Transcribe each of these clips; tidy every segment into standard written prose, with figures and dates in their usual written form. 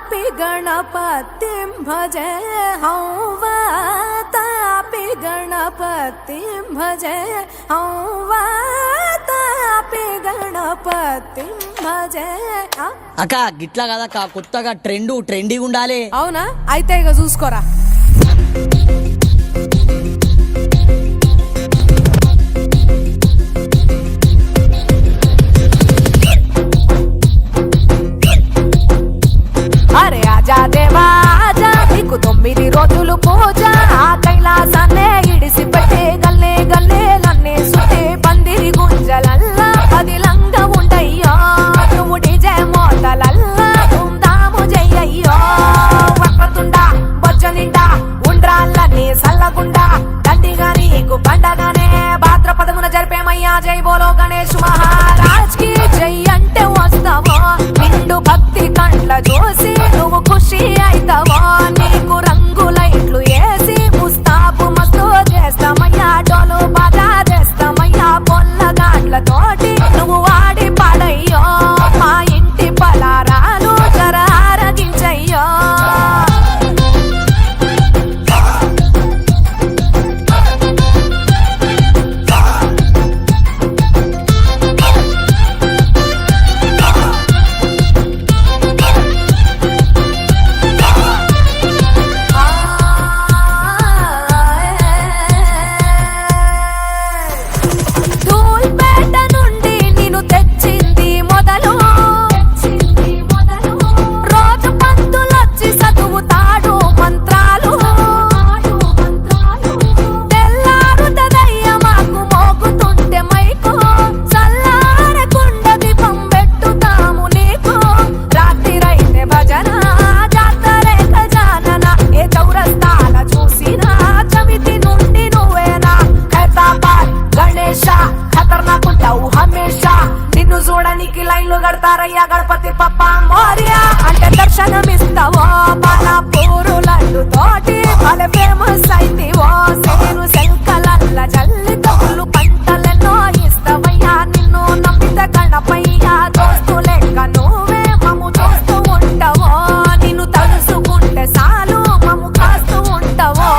तापि गणपतिं भजे हं वा तापि गणपतिं भजे हं वा तापि गणपतिं भजे. అక్క గిట్లా కదక్క కొత్తగా ట్రెండీ ఉండాలి. అవునా అయితే ఇక చూసుకోరా. అరే ఆజా దేవా ఆజా నీకు 9 రోజులు పూజ ఆ కైలాసాన్నే ఇడిసి పెట్టే గల్లే గల్లేలన్నీ సుతే పందిరి గుంజలల్లా పదిలంగా ఉండయ్యో నువ్వు డిజే మోతలల్లా ధూమ్ధాము చెయ్యయ్యో. వక్రతుండా బొజ్జ నిండా ఉండ్రాళ్ళన్నీ సల్లగుండా దండిగా నీకు పండగానే భాద్రపదమున జరిపేమయ్యా. జై బోలో గణేష్ మహారాజ్ కి జై అంటే వస్తావో నిండు భక్తి కండ్ల చూసి నువ్వు ఖుషి అయితావో. నీకు రంగు లైట్లు వేసి ముస్తాబు మస్తు చేస్తామయ్యా. డోలు బాగా చేస్తామయ్యా. పొల్ల గాట్లతోటి నువ్వు వాడి పాడయ్యో. మా ఇంటి పలారాలు జర ఆరగించయ్యో. చూడనికి లైన్లు కడతారయ్యా. గణపతి పప్ప మోరియా అంటే దర్శనమిస్తావో. బాల పూరు లడ్డు తోటి వాళ్ళ ఫేమస్ అయితేవో. సేను శంకలల్ల జల్లి తగులు పంటలెన్నో ఇస్తావయ్యా. నిన్ను నమ్మిత గణపయ్యా దోస్తు లెక్క నువ్వే మమ్ము చూస్తూ ఉంటావో. నిన్ను తలుసుకుంటే సాలు మమ్ము కాస్తూ ఉంటావో.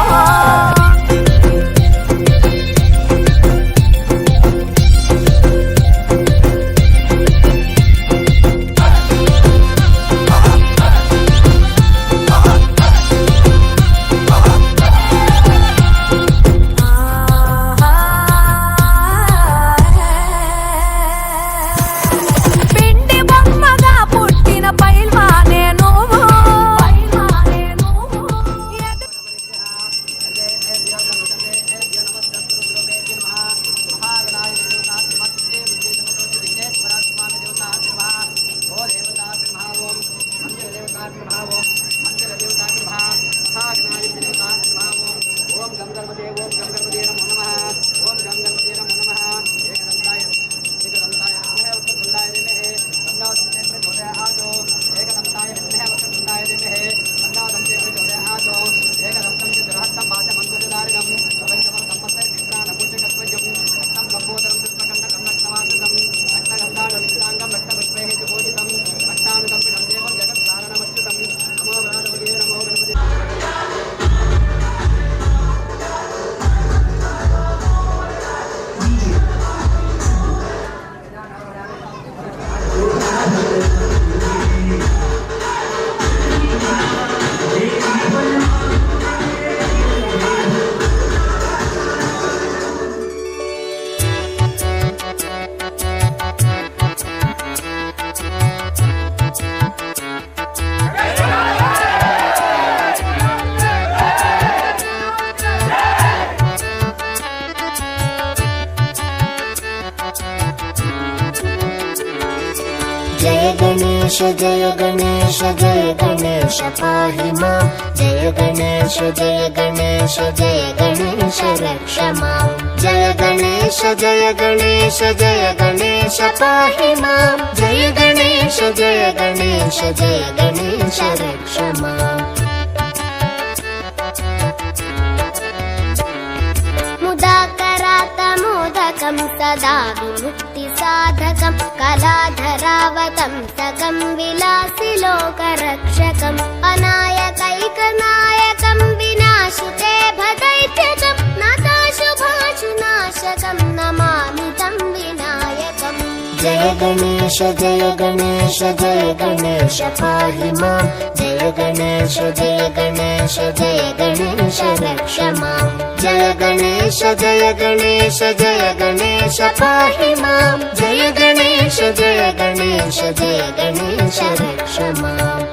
जय गणेश जय गणेश जय गणेश पाहि मां जय गणेश जय गणेश जय गणेश रक्ष मां जय गणेश जय गणेश जय गणेश पाहि मां जय गणेश जय गणेश जय गणेश रक्ष मां मुदाकरातमोदकं सदा विमुक्तिसाधकं कलाधरावतं सकं विलासिलोकरक्षकम् रक्षकम् अनायकैकनायकम् विनाशिते भदैत्यकम् नाताशुभाशुनाशकम् नमामि तं विनायकम् जय गणेश जय गणेश जय गणेश पाहि माम् जय गणेश जय गणेश जय गणेश रक्ष माम् जय गणेश जय गणेश जय गणेश पाहि माम् जय गणेश जय गणेश जय गणेश रक्ष माम्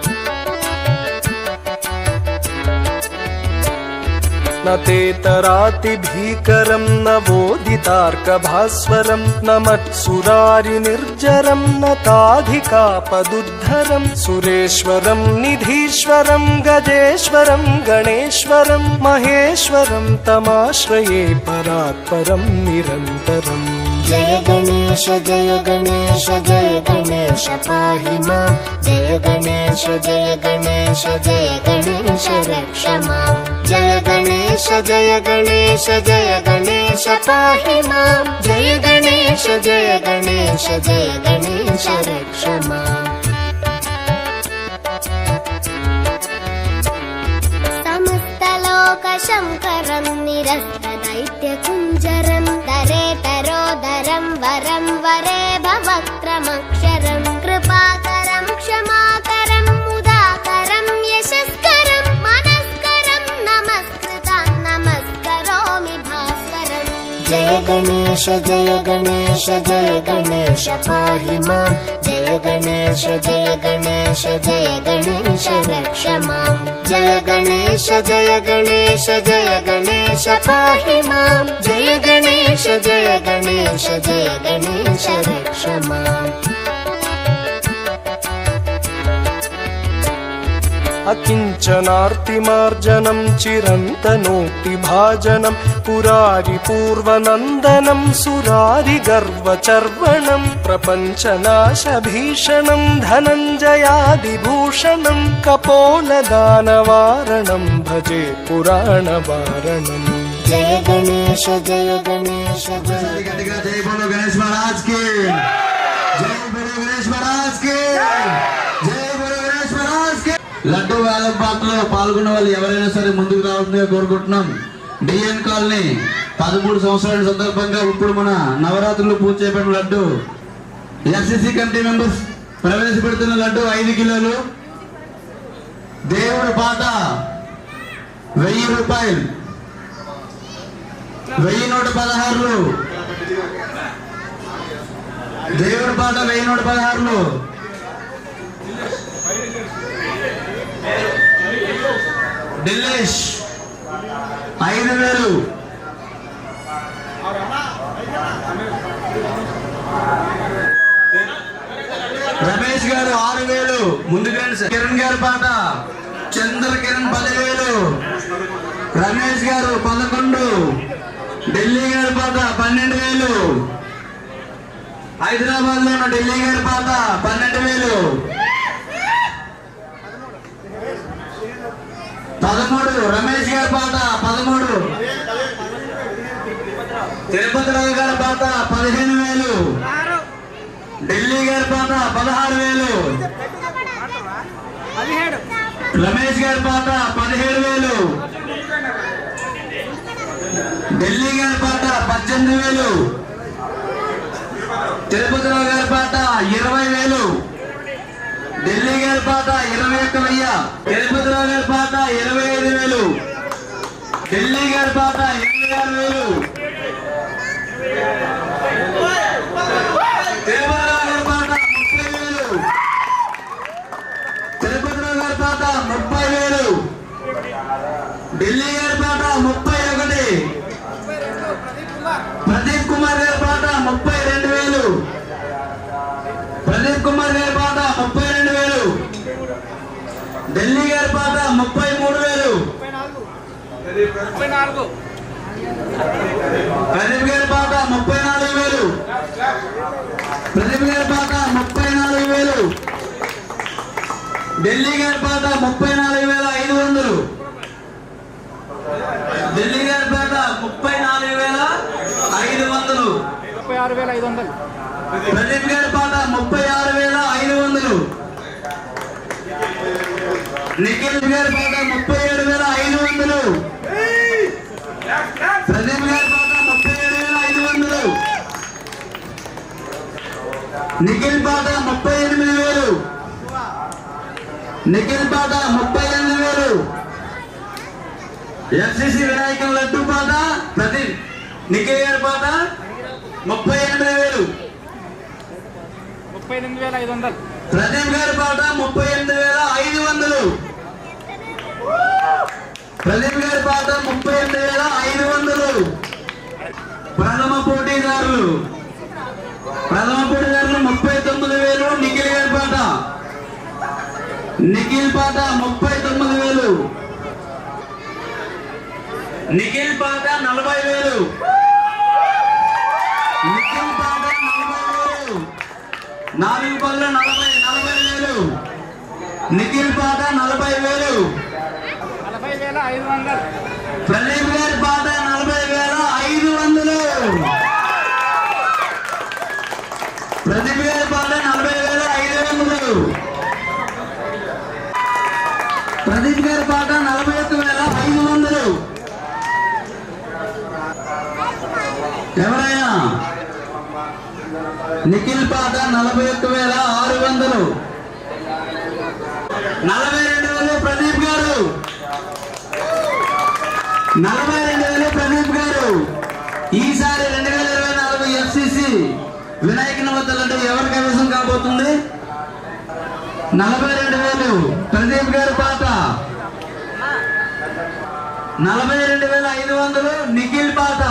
न तेतरातिभीकरं न बोधितार्कभास्वरं न मत्सुरारिनिर्जरं न ताधिकापदुद्धरं सुरेश्वरं निधीश्वरं गजेश्वरं गणेश्वरं महेश्वरं तमाश्रये परात्परं निरन्तरम् जय गणेश जय गणेश जय गणेश पाहि माम् जय गणेश जय गणेश जय गणेश रक्ष माम् जय गणेश जय गणेश जय गणेश पाहि माम् जय गणेश जय गणेश जय गणेश रक्ष माम् समस्तलोकशङ्करं निरस्तदैत्यकुञ्जरं दरेतरोदरं वरं वरे भवक्त्रमक्षरं कृपाकरं क्षमाकरं मुदाकरं यशस्करं मनस्करं नमस्कृतं नमस्करोमि भास्करम् जय गणेश जय गणेश जय गणेश पाहि माम् जय गणेश जय गणेश जय गणेश रक्ष माम् जय गणेश जय गणेश जय गणेश पाहि माम् जय गणेश जय गणेश जय गणेश रक्ष माम् अकिञ्चनार्तिमार्जनं चिरन्तनोक्तिभाजनं पुरारिपूर्वनन्दनं सुरारिगर्वचर्वणं प्रपञ्चनाशभीषणं धनञ्जयादिभूषणं कपोलदानवारणं भजे पुराणवारणम् जय गणेश जय गणेश जय जय बोलो गणेश महाराज की जय बोलो गणेश महाराज की जय बोलो गणेश महाराज की లడ్డు వేలంపాటలో పాల్గొన్న వాళ్ళు ఎవరైనా సరే ముందుకు రావాలని కోరుకుంటున్నాం. డిఎన్ కాలనీ 13 సంవత్సరాల సందర్భంగా ఇప్పుడు మన నవరాత్రులు పూజ చేయబడిన లడ్డు ఎఫ్సిసి కమిటీ మెంబర్స్ ప్రవేశపెడుతున్న లడ్డు 5 కిలోలు దేవుడి పాట 1000 రూపాయలు 1116 దేవుడి పాట 1116 ఢిల్లీష్ 5000 రమేష్ గారు 6000 ముందుగా కిరణ్ గారి పాట చంద్ర కిరణ్ 10000 రమేష్ గారు 11 ఢిల్లీ గారి పాట 12000 హైదరాబాద్ లో ఉన్న ఢిల్లీ గారి పాట 12000 13 రమేష్ గారి పాట 13 తిరుపతి రావు గారి పాట 15000 ఢిల్లీ గారి పాట 16000 రమేష్ గారి పాట 17000 ఢిల్లీ గారి పాట 18000 తిరుపతి రావు గారి పాట 20000 ఢిల్లీ గారి పాట 21000 తిరుపతి రావు గారి పాట 25000 ఢిల్లీ గారి పాట 26000 తిరుపతి రావు గారి పాట 30000 తిరుపతి రావు గారి పాట 30000 ఢిల్లీ గారి పాట 31 ప్రదీప్ కుమార్ గారి పాట 32000 ప్రదీప్ కుమార్ గారి పాట 32000 ఢిల్లీ గారి పాట 33000 ప్రదీప్ గారి పాట 34000 ప్రదీప్ గారి పాట 34000 ఢిల్లీ గారి పాట 34500 ఢిల్లీ గారి పాట 34500 ప్రదీప్ గారి పాట 36500 నిఖిల్ గారి పాట 37,500. ప్రదీప్ గారి పాట 37,500. నిఖిల్ పాట 38,000. నిఖిల్ పాట 38,000. ఎఫ్సిసి వినాయకుల లడ్డు పాట ప్రదీప్ నిఖిల్ గారి పాట 38,000. 38,500. ప్రదీప్ గారి పాట 38,500. ప్రదీప్ గారి పాట 38,500. ప్రథమ పోటీదారులు 39,000. నిఖిల్ గారి పాట నిఖిల్ పాట 39,000. నిఖిల్ పాట 40,000. నిఖిల్ పాట 40,000. 4 పళ్ళు 40,000. నిఖిల్ పాట 40,000. 40,500. ప్రదీప్ గారి పాట 40,500. ప్రదీప్ గారి పాట 40,500. ప్రదీప్ గారి పాట 41,500. ఎవరైనా నిఖిల్ పాట 41,600. 42,000 ప్రదీప్ గారు. 42,000 ప్రదీప్ గారు. ఈసారి 2024 ఎఫ్సిసి వినాయక నవతలంటే ఎవరి కైవసం కాబోతుంది? 42,000 ప్రదీప్ గారి పాట. 42,500 నిఖిల్ పాట.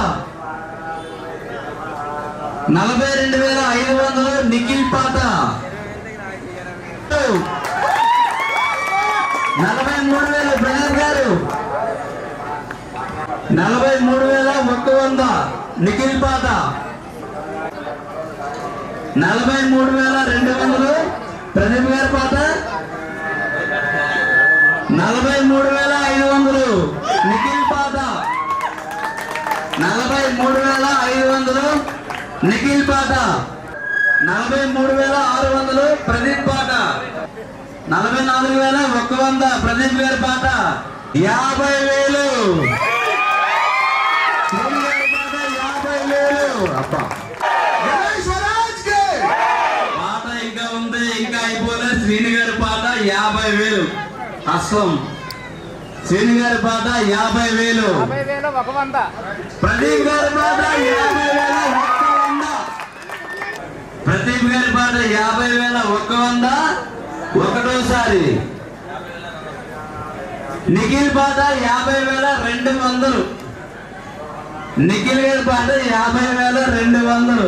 42,500 నిఖిల్ పాట. 43,000 ప్రదీప్ గారు. 43,100 నిఖిల్ పాట. 43,200 ప్రదీప్ గారి పాట. 43,500 నిఖిల్ పాట. 43,500 నిఖిల్ పాట. 43,600 ప్రదీప్ పాట. 44,100 ప్రదీప్ గారి పాట. 50,000 అప్ప పాట ఇంకా ఉంది, ఇంకా అయిపోలే. శ్రీని గారి పాట 50,000 అస్సం. శ్రీని గారి పాట 50,000. 50,100. ప్రదీప్ గారి పాట 50,100. ప్రదీప్ గారి పాట 50,100 ఒకటోసారి. నిఖిల్ పాట 50,200. నిఖిల్ గారి పాట 50,200.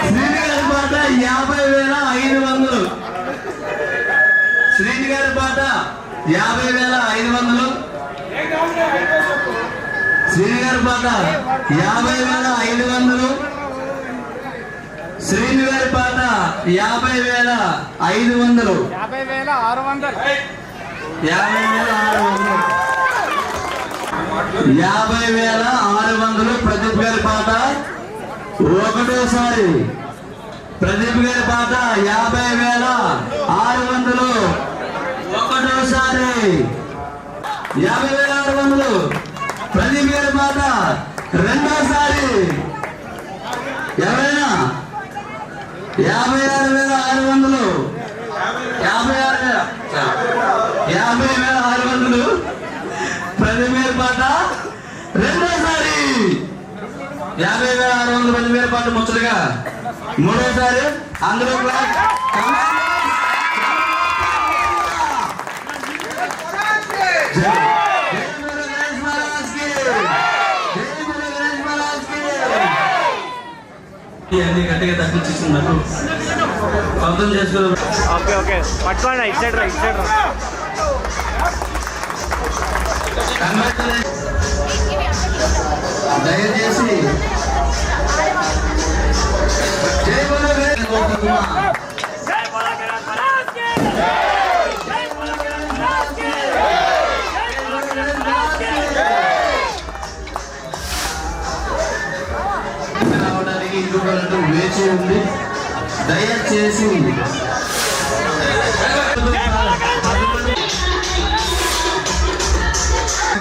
శ్రీని గారి పాట 50,500. శ్రీని గారి పాట 50,500. శ్రీని గారి పాట 50,500. శ్రీని గారి పాట 50,500. 50,600. 50,600 ప్రదీప్ గారి పాట ఒకటోసారి. ప్రదీప్ గారి పాట 50,600 ఒకటోసారి. 50,600 ప్రదీప్ గారి పాట రెండోసారి. ఎవరైనా 56,600 50,600 ప్రదీప్ గారి పాట రెండోసారి. 50,600 ప్రదీప్ గారి పాట ముచ్చటగా మూడోసారి. అందరూ అన్ని గట్టిగా తప్పించేస్తున్నారు. అర్థం చేసుకోవాలి. ఓకే ఓకే పట్టుకోండి. ఇటు సైడ్ రా, ఇటు సైడ్ రా. దయచేసి జై బోలో గణేష్ కోరుకుంటున్నా. రావడానికి ఇంకొకరంటూ వేచి ఉంది. దయచేసి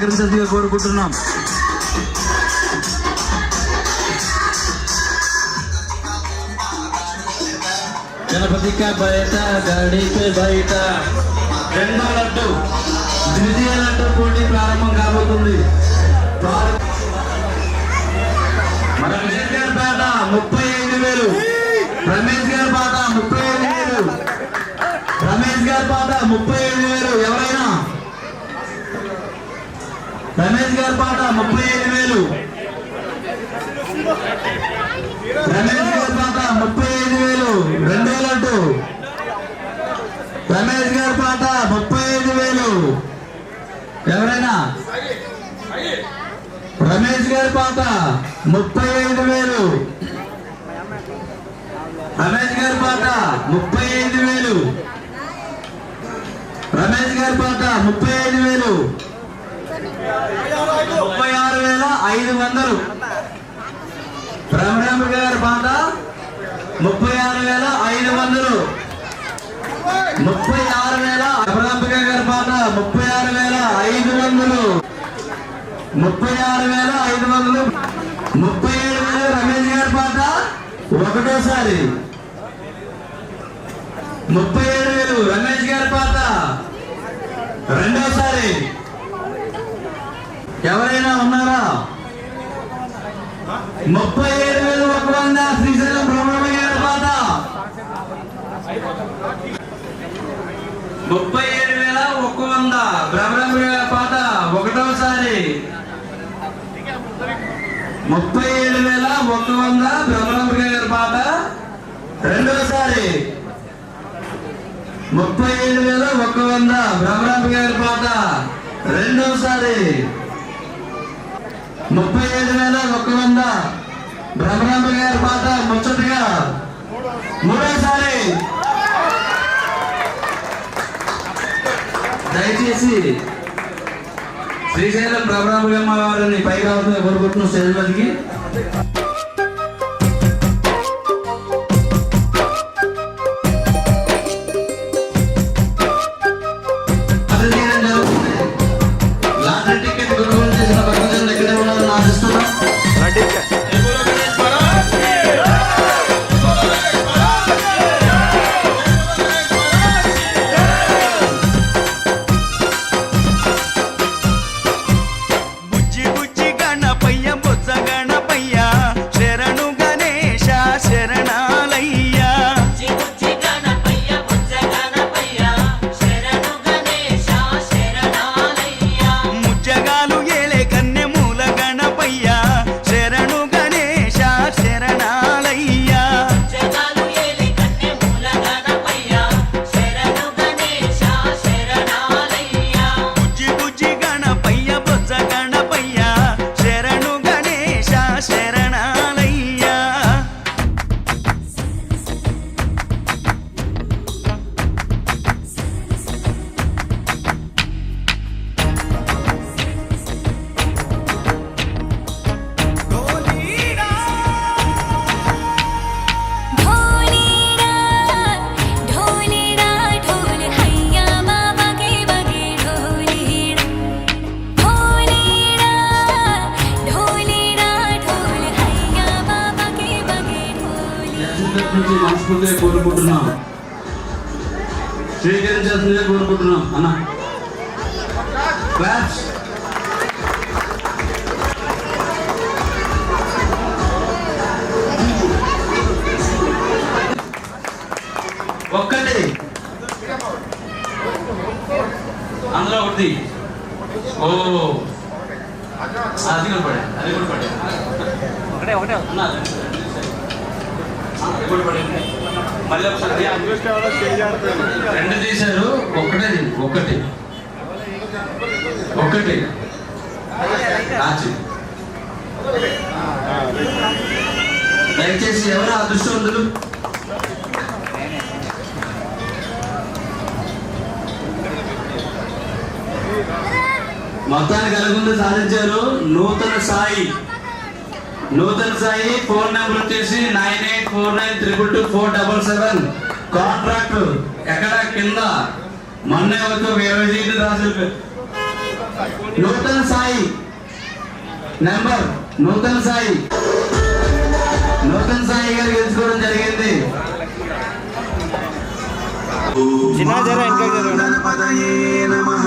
సహకరించాల్సిందిగా కోరుకుంటున్నాం. గణపతికి బయట గడికి బయట రెండో లడ్డు ద్వితీయ లడ్డు పోటీ ప్రారంభం కాబోతుంది. మన విజయ్ గారి పాట 35,000, రమేష్ గారి పాట 35,000, రమేష్ గారి పాట 35,000. ఎవరైనా రమేష్ గారి పాట 35,000, రమేష్ గారి పాట 35,000. రెండో లడ్డు రమేష్ గారి పాట 35,000. ఎవరైనా రమేష్ గారి పాట 35,000, రమేష్ గారి పాట 35,000, రమేష్ గారి పాట 35,000. 36,500. బ్రహ్మరాంబ గారి పాట 36,500. 36,000. బ్రహ్మరాంబిక గారి పాట 36,500. 36,500. 37,000. రమేష్ గారి పాట ఒకటోసారి. 37,000. రమేష్ గారి పాట రెండోసారి. ఎవరైనా ఉన్నారా? 37,100. శ్రీశైలం బ్రహ్మరాంబ గారి పాట 37,100. బ్రహ్మరాంబ గారి పాట ఒకటోసారి. 37,100. బ్రహ్మరాంబ గారి పాట రెండోసారి. 37,100. బ్రహ్మరాంబ గారి పాట రెండోసారి. 37,100. బ్రహ్మరాంబ గారి పాట ముచ్చటగా మూడోసారి. దయచేసి శ్రీశైలం బ్రహ్మరాంబ వారిని పైకి రావాలని కోరుకుంటున్నాం స్టేజ్ మీదకి. లాటరీ టికెట్ కొనుగోలు చేసిన భక్తులు ఎక్కడే ఉన్నారని ఆశిస్తున్నాం. మనస్ఫూర్తిగా కోరుకుంటున్నాం. స్వీకరించాల్సిందిగా కోరుకుంటున్నాం. అన్న క్లాప్స్. ఒక్కటి అందులో ఒకటి. ఓ అది కూడా పడే, అది కూడా పడే. ఒకటే ఒకటే మళ్ళీ ఒకసారి రెండు తీశారు. ఒకటే ఒకటి ఒకటి దయచేసి ఎవరు అదృష్టవంతులు? మొత్తాన్ని కలుగుంది సాధించారు. నూతన సాయి ఫోన్ నెంబర్ వచ్చేసి 9849222477. కాంట్రాక్ట్ ఎక్కడ కింద మొన్నే వచ్చి 20 సీట్లు రాసి నూతన్ సాయి నెంబర్ నూతన్ సాయి గారు గెలుచుకోవడం జరిగింది. చిన్న జర ఇంకా గణపతయే నమః.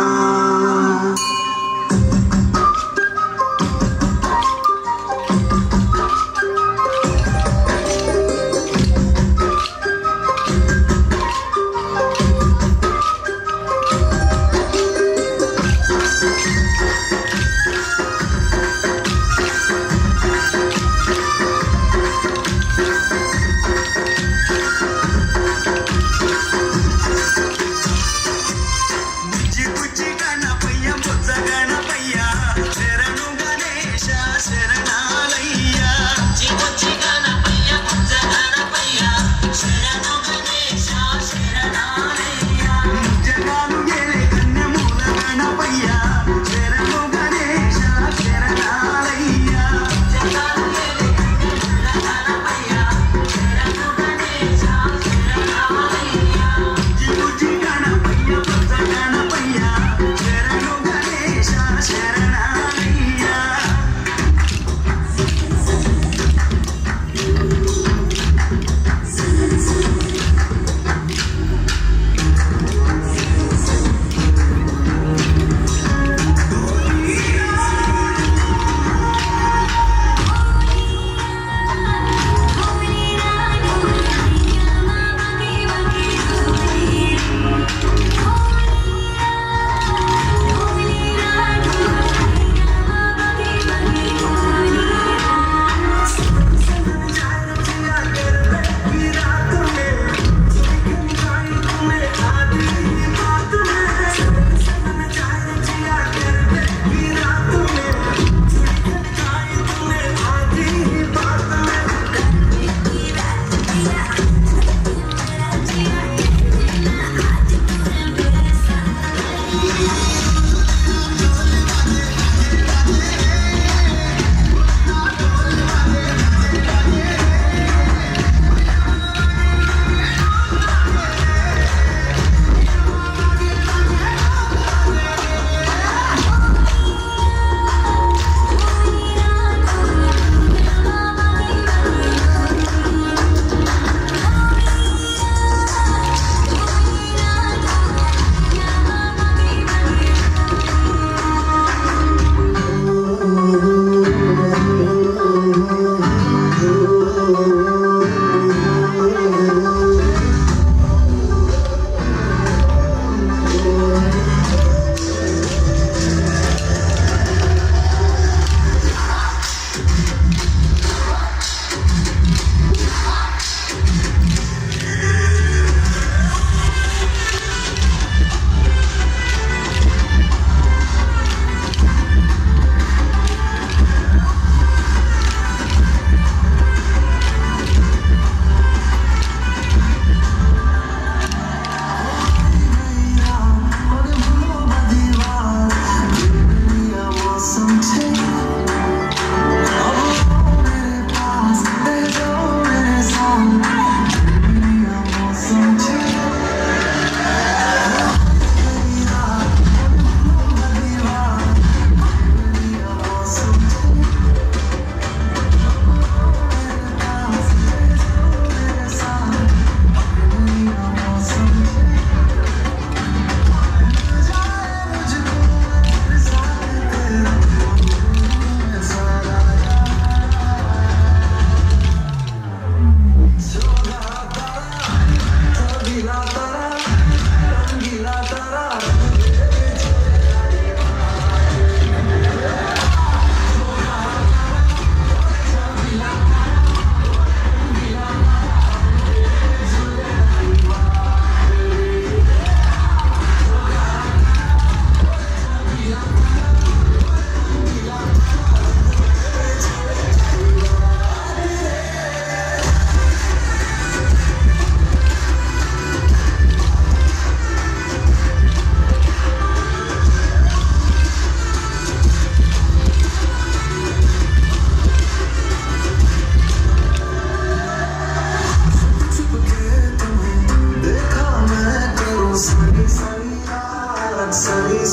Sunny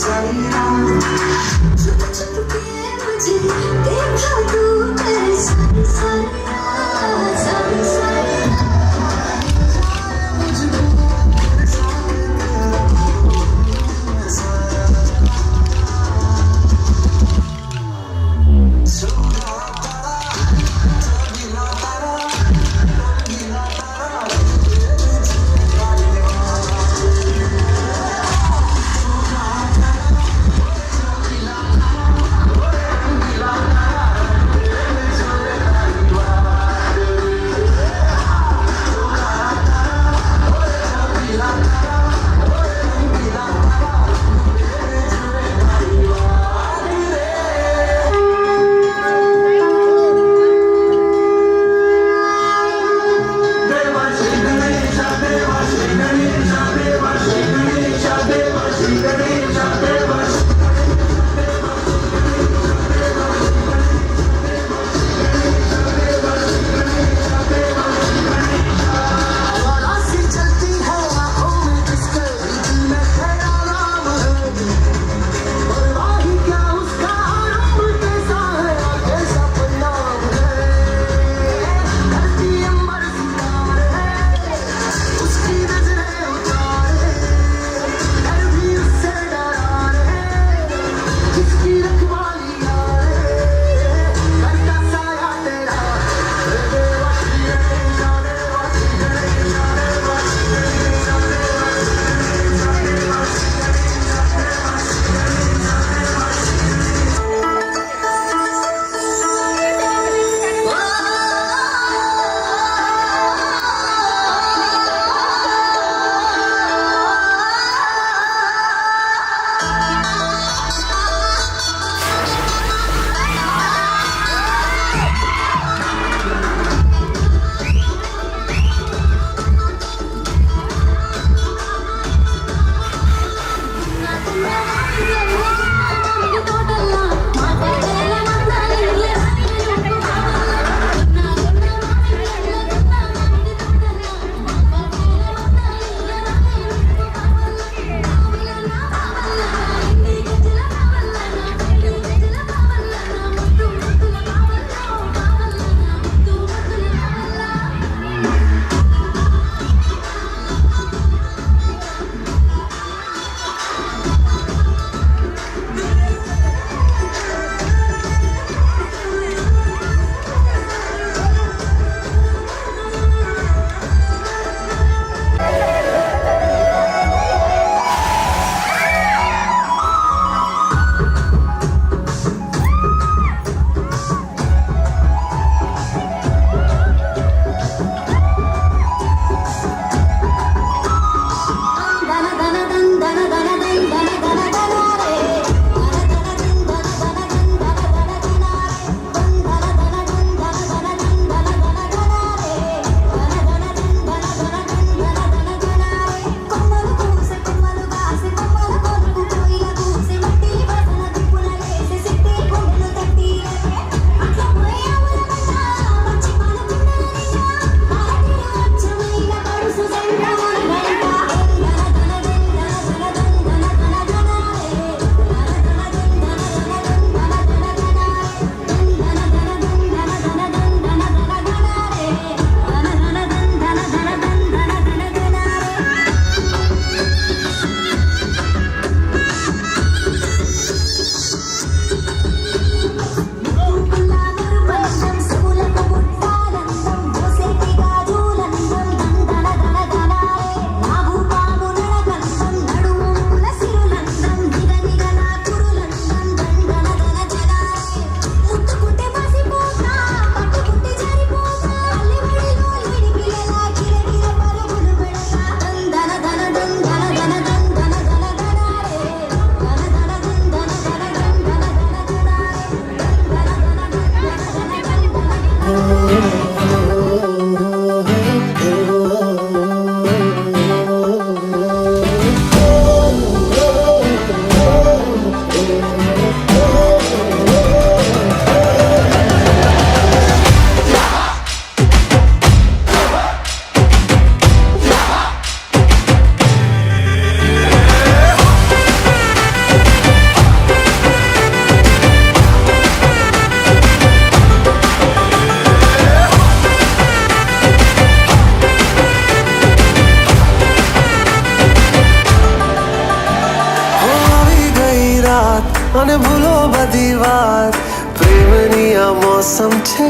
बदी बात प्रेमनिया मौसम छे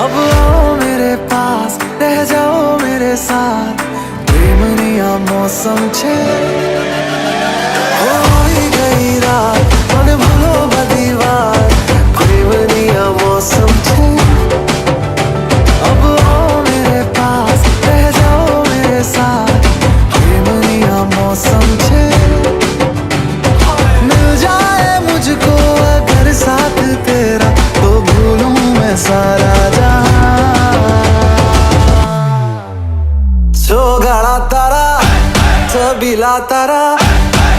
अब आओ मेरे पास रह जाओ मेरे साथ प्रेमनिया मौसम छे हो गई रात मन भूलो बदी बात प्रेमनिया मौसम छे अब आओ मेरे पास रह जाओ मेरे साथ प्रेमनिया मौसम छे मिल जाए मुझको अगर साथ तेरा तो भूलूं मैं सारा जहां सोगाड़ा तारा छबीला तारा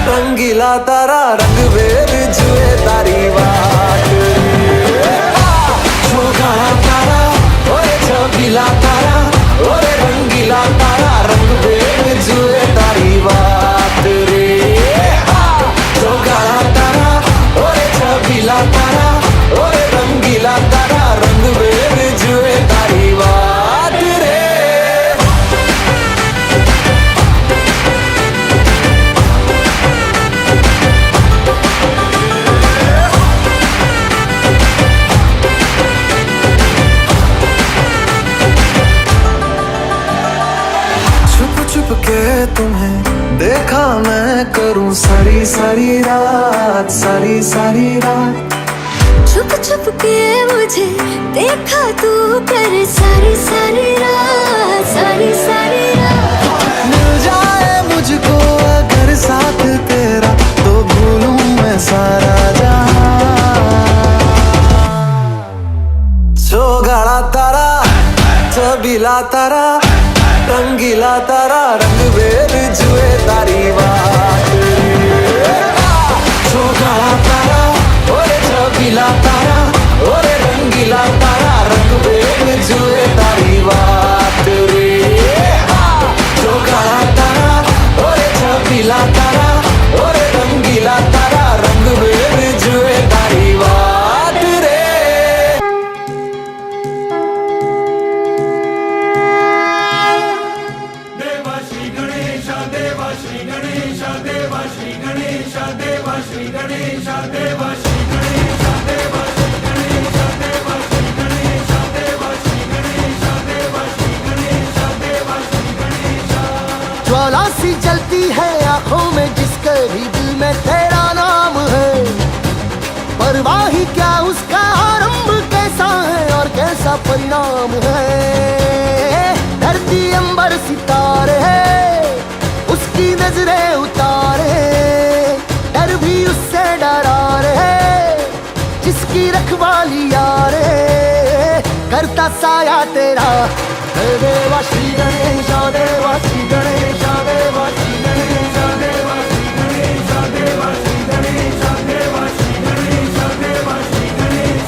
रंगीला तारा रंग बेर जुए तारी बात सोगाड़ा तारा ओए छबीला तारा ओए रंगीला तारा रंग बेर जुए तारी बात रे सोगाड़ा तारा ओए छबीला तारा ओए रंगीला तारा रंग बेर जुए तारी बात रे छुप छुप के तुम्हें देखा मैं करूं सारी सारी रात सारी सारी रात छुप छुप के मुझे देखा तू कर सारी सारी रात सारी सारी रात मिल जाए मुझको अगर साथ तेरा तो भूलूं मैं सारा जहां सोगाड़ा तारा छबीला तारा रंगीला तारा रंग बेर जुए तारी बात सोगाड़ा तारा ओरे छबीला तारा ओरे रंगीला तारा रंग बेर जुए तारी बात रे सोगाड़ा तारा ओरे छबीला तारा ओरे रंगीला तारा रंग बेर जुए तारी बात रे ज्वाला सी जलती है आंखों में जिसके भी दिल में तेरा नाम है परवाही क्या उसका आरंभ कैसा है और कैसा परिणाम है धरती अंबर सितारे है उसकी नजरें उतारे डर भी उससे डरा रे जिसकी रखवाली यारे करता साया तेरा हे देवा श्री गणेश देवा श्री गणेश देवा श्री गणेश देवा श्री गणेश देवा श्री गणेश देवा श्री गणेश देवा श्री गणेश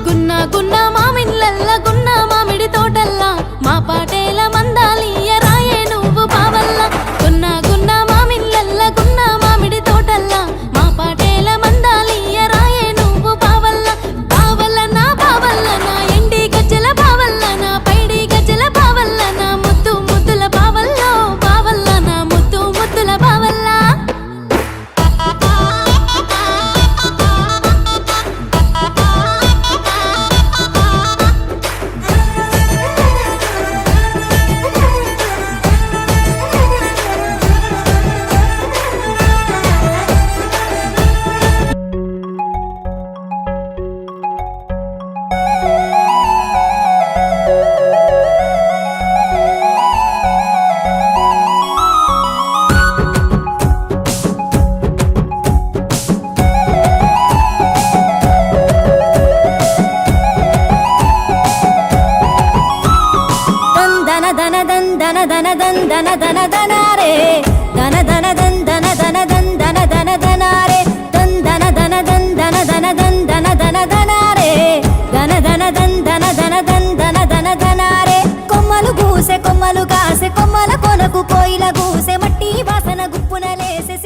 గున్న గున్న మామిళ్ళల్ల గున్న మామిడి తోటల్లా మా పాటేల మందాలియ రాయే నువ్వు బావల్ల గున్న గున్న మామిళ్ళల్ల గున్న మామిడి తోటల్లా మా పాటేల మందాలియ రాయే నువ్వు బావల్ల బావల్ల నా ఎండి గజ్జల బావల్ల నా పైడి గజ్జల బావల్ల నా ముద్దు ముద్దుల బావల్లో బావల్ల నా ముద్దు ముద్దుల బావల్ల ధన ధన ధన ధన ధన ధన ధన ధనారే కొమ్మలు పూసే కొమ్మలు కాసే కొమ్మల కొనకు కోయిల కూసే మట్టి వాసన గుప్పున లేసే